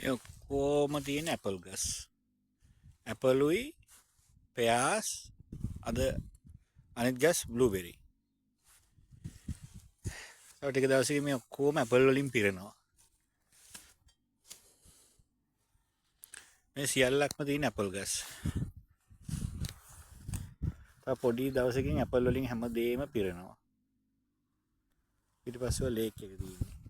මේ ඔක්කොම තියෙන ඇපල් ගස්. ඇපලුයි පෙයාස් අද අනිත් ගස් බ්ලූබෙරි. තව ටික දවසකින් මේ ඔක්කොම ඇපල් වලින් පිරෙනවා. මේ සියල්ලක්ම තියෙන ඇපල් ගස්. තව පොඩි දවසකින් ඇපල් වලින් හැමදේම පිරෙනවා. ඊට පස්සේ ලේක් එක තියෙන්නේ.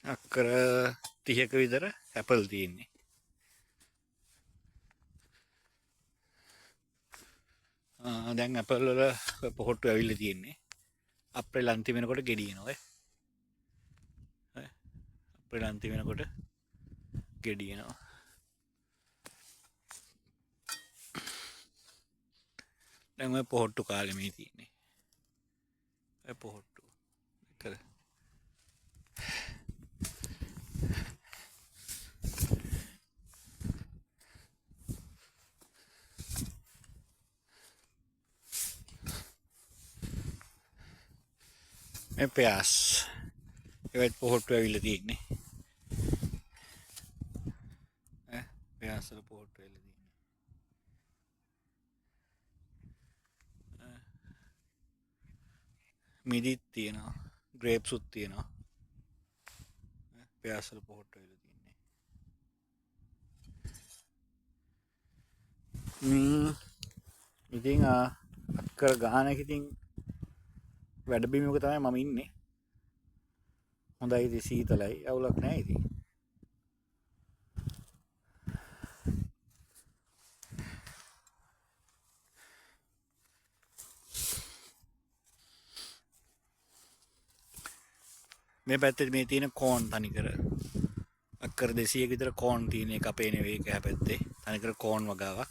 අක්කර 30ක විතර ඇපල් තියෙන්නේ. දැන් ඇපල් වල පොහොට්ටු ඇවිල්ලා තියෙන්නේ. අප්‍රේල් අන්තිම වෙනකොට ගෙඩියනවා. අප්‍රේල් අන්තිම වෙනකොට ගෙඩියනවා. දැන් ඔය පොහොට්ටු කාලෙ මේ තියෙන්නේ. ඔය පොහොට්ටු. කර මේ පෙයාස්. ඒවත් පොහොට්ටු ඇවිල්ලා තියෙන්නේ. පෙයාස් වල පොහොට්ටු ඇවිල්ලා තියෙන්නේ. මිදිත් තියෙනවා. ග්‍රේප්ස්ුත් තියෙනවා. පෙයාස් වල පොහොට්ටු ඇවිල්ලා තියෙන්නේ. ඉතින් අක්කර ගානක ඉතින් වැඩබිමක තමයි මම ඉන්නේ. හොඳයි ඉතින් සීතලයි අවුලක් නැහැ ඉතින්. මේ පැත්තේ මේ තියෙන කෝන් තනිකර අක්කර 200ක විතර කෝන් තියෙන එක අපේ නෙවෙයි එක පැත්තේ තනිකර කෝන් වගාවක්.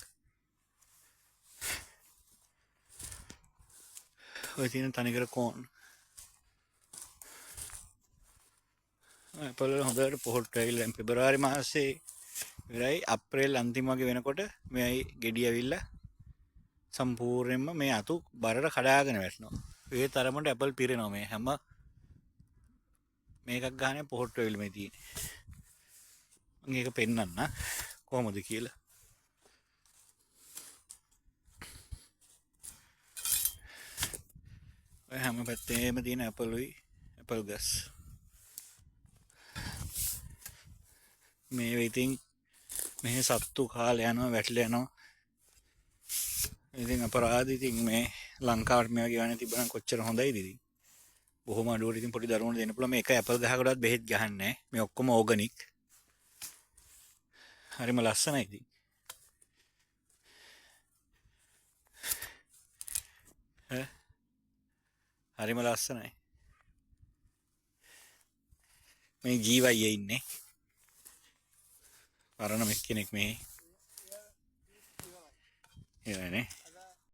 ඔය තියෙන තනිකර කෝන්. ඇපල් වල හොඳට පොහොට්ටු ඇවිල්ලා පෙබරවාරි මාසේ ඉවරයි අප්‍රේල් අන්තිම වගේ වෙනකොට මේ ගෙඩි ඇවිල්ලා සම්පූර්ණයෙන්ම මේ අතු බරට කඩාගෙන වැටෙනවා. ඒ තරමට ඇපල් පිරෙනවා මේ හැම මේකක් ගානේ පොහොට්ටු ඇවිල්ලා මේ තියෙන්නේ. මම ඒක පෙන්නන්න කොහොමද කියලා. ඔය හැම පැත්තේම තියෙන ඇපල්ුයි ඇපල් ගස්. මේ ඉතින් මේ සත්තු කාලේ යනවා වැටලා යනවා. ඉතින් අපරාධ ඉතින් මේ ලංකාවට මේ වගේ වань තිබ්බනම් කොච්චර හොඳයිද ඉතින්. බොහොම අඩුවට ඉතින් පොඩි දරුවන්ට දෙන්න පුළුවන්. මේ එක ඇපල් ගහකටවත් බෙහෙත් ගහන්නේ නැහැ. මේ ඔක්කොම ඕගනික්. හරිම ලස්සනයි ඉතින්. හරිම ලස්සනයි. මේ ජීවයියේ ඉන්නේ. පරණ කෙනෙක් මේ. එයානේ.